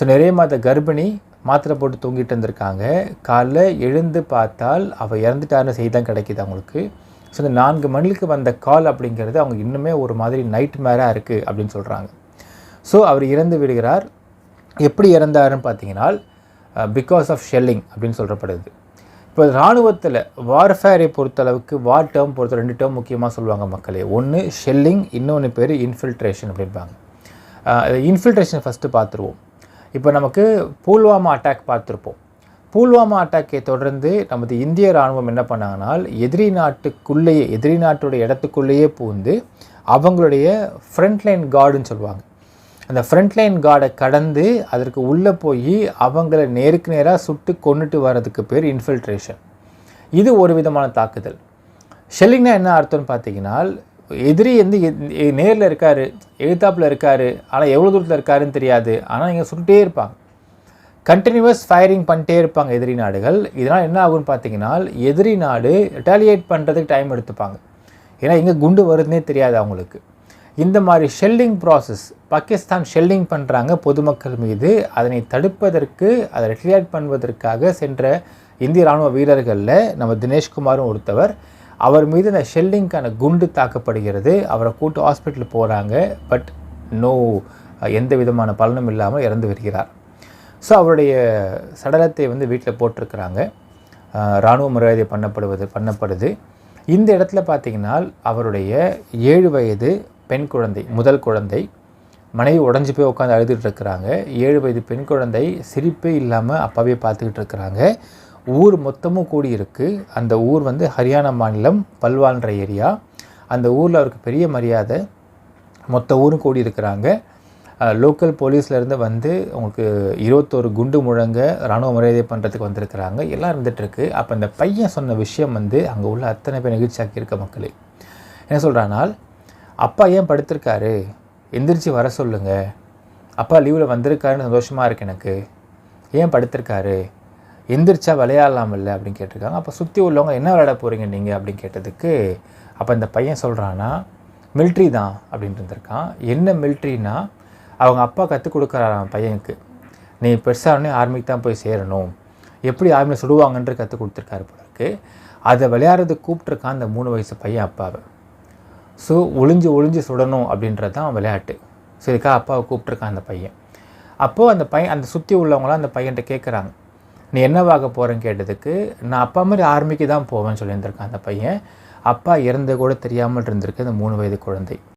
So நிறைய மாத கர்ப்பிணி மாத்திரை போட்டு தூங்கிட்டு இருந்திருக்காங்க. காலைல எழுந்து பார்த்தால் அவள் இறந்துட்டாருன்னு செய்தி தான் கிடைக்கிது அவங்களுக்கு. ஸோ இந்த 4 மணிக்கு வந்த கால் அப்படிங்கிறது அவங்க இன்னுமே ஒரு மாதிரி நைட் மேராக இருக்குது அப்படின்னு சொல்கிறாங்க. ஸோ அவர் இறந்து விடுகிறார். எப்படி இறந்தாருன்னு பார்த்தீங்கன்னா பிகாஸ் ஆஃப் ஷெல்லிங் அப்படின்னு சொல்லப்படுது. இப்போ இராணுவத்தில் வார்ஃபேரை பொறுத்தளவுக்கு வார் டேர்ம் பொறுத்த 2 டேர்ம் முக்கியமாக சொல்லுவாங்க மக்களே. ஒன்று ஷெல்லிங், இன்னொன்று பேர் இன்ஃபில்ட்ரேஷன் அப்படின்பாங்க. இன்ஃபில்ட்ரேஷன் ஃபஸ்ட்டு பார்த்துருவோம். இப்போ நமக்கு புல்வாமா அட்டாக் பார்த்துருப்போம். புல்வாமா அட்டாக்கை தொடர்ந்து நமது இந்திய இராணுவம் என்ன பண்ணாங்கன்னா எதிரி நாட்டுடைய இடத்துக்குள்ளேயே பூந்து அவங்களுடைய ஃப்ரண்ட்லைன் கார்டுன்னு சொல்லுவாங்க. அந்த ஃப்ரண்ட்லைன் கார்டை கடந்து அதற்கு உள்ளே போய் அவங்கள நேருக்கு நேராக சுட்டு கொண்டுட்டு வர்றதுக்கு பேர் இன்ஃபில்ட்ரேஷன். இது ஒரு விதமான தாக்குதல். ஷெல்லிங்னா என்ன அர்த்தம்னு பார்த்தீங்கன்னா எதிரி வந்து நேரில் இருக்கார், எழுத்தாப்பில் இருக்கார், ஆனால் எவ்வளோ தூரத்தில் இருக்காருன்னு தெரியாது, ஆனால் இங்கே சுட்டுட்டே இருப்பாங்க. கண்டினியூவஸ் ஃபயரிங் பண்ணிட்டே இருப்பாங்க எதிரி நாடுகள். இதனால் என்ன ஆகும்னு பார்த்தீங்கன்னா எதிரி நாடு ரிட்டாலியேட் பண்ணுறதுக்கு டைம் எடுத்துப்பாங்க. ஏன்னா இங்கே குண்டு வருதுன்னே தெரியாது அவங்களுக்கு. இந்த மாதிரி ஷெல்லிங் ப்ராசஸ் பாகிஸ்தான் ஷெல்லிங் பண்ணுறாங்க பொதுமக்கள் மீது. அதனை தடுப்பதற்கு, அதை ரிட்டாலியேட் பண்ணுவதற்காக சென்ற இந்திய இராணுவ வீரர்களில் நம்ம தினேஷ்குமாரும் ஒருத்தவர். அவர் மீது இந்த ஷெல்லிங்கான குண்டு தாக்கப்படுகிறது. அவரை கூட்டு ஹாஸ்பிட்டல் போகிறாங்க. பட் எந்த விதமான பலனும் இல்லாமல் இறந்து வருகிறார். ஸோ அவருடைய சடலத்தை வந்து வீட்டில் போட்டிருக்கிறாங்க. இராணுவ மரியாதை பண்ணப்படுது. இந்த இடத்துல பார்த்திங்கன்னா அவருடைய 7 வயது பெண் குழந்தை, முதல் குழந்தை, மனைவி உடஞ்சி போய் உட்காந்து அழுதுகிட்டு இருக்கிறாங்க. 7 வயது பெண் குழந்தை சிரிப்பே இல்லாமல் அப்பாவே பார்த்துக்கிட்டு இருக்கிறாங்க. ஊர் மொத்தமும் கூடி இருக்குது. அந்த ஊர் வந்து ஹரியானா மாநிலம் பல்வால்ன்ற ஏரியா. அந்த ஊரில் அவருக்கு பெரிய மரியாதை. மொத்த ஊரும் கூடி இருக்கிறாங்க. லோக்கல் போலீஸ்லேருந்து வந்து அவங்களுக்கு 21 குண்டு முழங்க இராணுவ மரியாதை பண்ணுறதுக்கு வந்திருக்கிறாங்க. எல்லாம் இருந்துகிட்ருக்கு. அப்போ அந்த பையன் சொன்ன விஷயம் வந்து அங்கே உள்ள அத்தனை பேர் நெகிழ்ச்சியாக்கி இருக்க மக்களே. என்ன சொல்கிறானால், அப்பா ஏன் படுத்திருக்காரு, எந்திரிச்சு வர சொல்லுங்கள், அப்பா லீவில் வந்திருக்காருன்னு சந்தோஷமாக இருக்குது எனக்கு, ஏன் படுத்திருக்காரு, எந்திரிச்சா விளையாடலாம் இல்லை அப்படின்னு கேட்டிருக்காங்க. அப்போ சுற்றி உள்ளவங்க என்ன விளையாட போகிறீங்க நீங்கள் அப்படின்னு கேட்டதுக்கு அப்போ இந்த பையன் சொல்கிறான்னா மிலிட்ரி தான் அப்படின்ட்டு இருந்திருக்கான். என்ன மிலிட்ரினா அவங்க அப்பா கற்றுக் கொடுக்குறாராம் பையனுக்கு, நீ பெருசாகனே ஆர்மிக்கு தான் போய் சேரணும், எப்படி ஆர்மியில் சுடுவாங்கன்ற கற்றுக் கொடுத்துருக்காரு போலருக்கு. அதை விளையாடுறதுக்கு கூப்பிட்ருக்கான் அந்த 3 வயசு பையன் அப்பாவை. ஸோ ஒளிஞ்சு சுடணும் அப்படின்றது தான் விளையாட்டு. ஸோ இதுக்காக அப்பாவை கூப்பிட்ருக்கான் அந்த பையன். அப்போது அந்த பையன், அந்த சுற்றி உள்ளவங்களாம் அந்த பையன்கிட்ட கேட்குறாங்க, நீ என்னவாக போகிறேன்னு கேட்டதுக்கு நான் அப்பா மாதிரி ஆர்மிக்கு தான் போவேன்னு சொல்லியிருந்திருக்கான் அந்த பையன். அப்பா இறந்து கூட தெரியாமல் இருந்திருக்கு அந்த 3 வயது குழந்தை.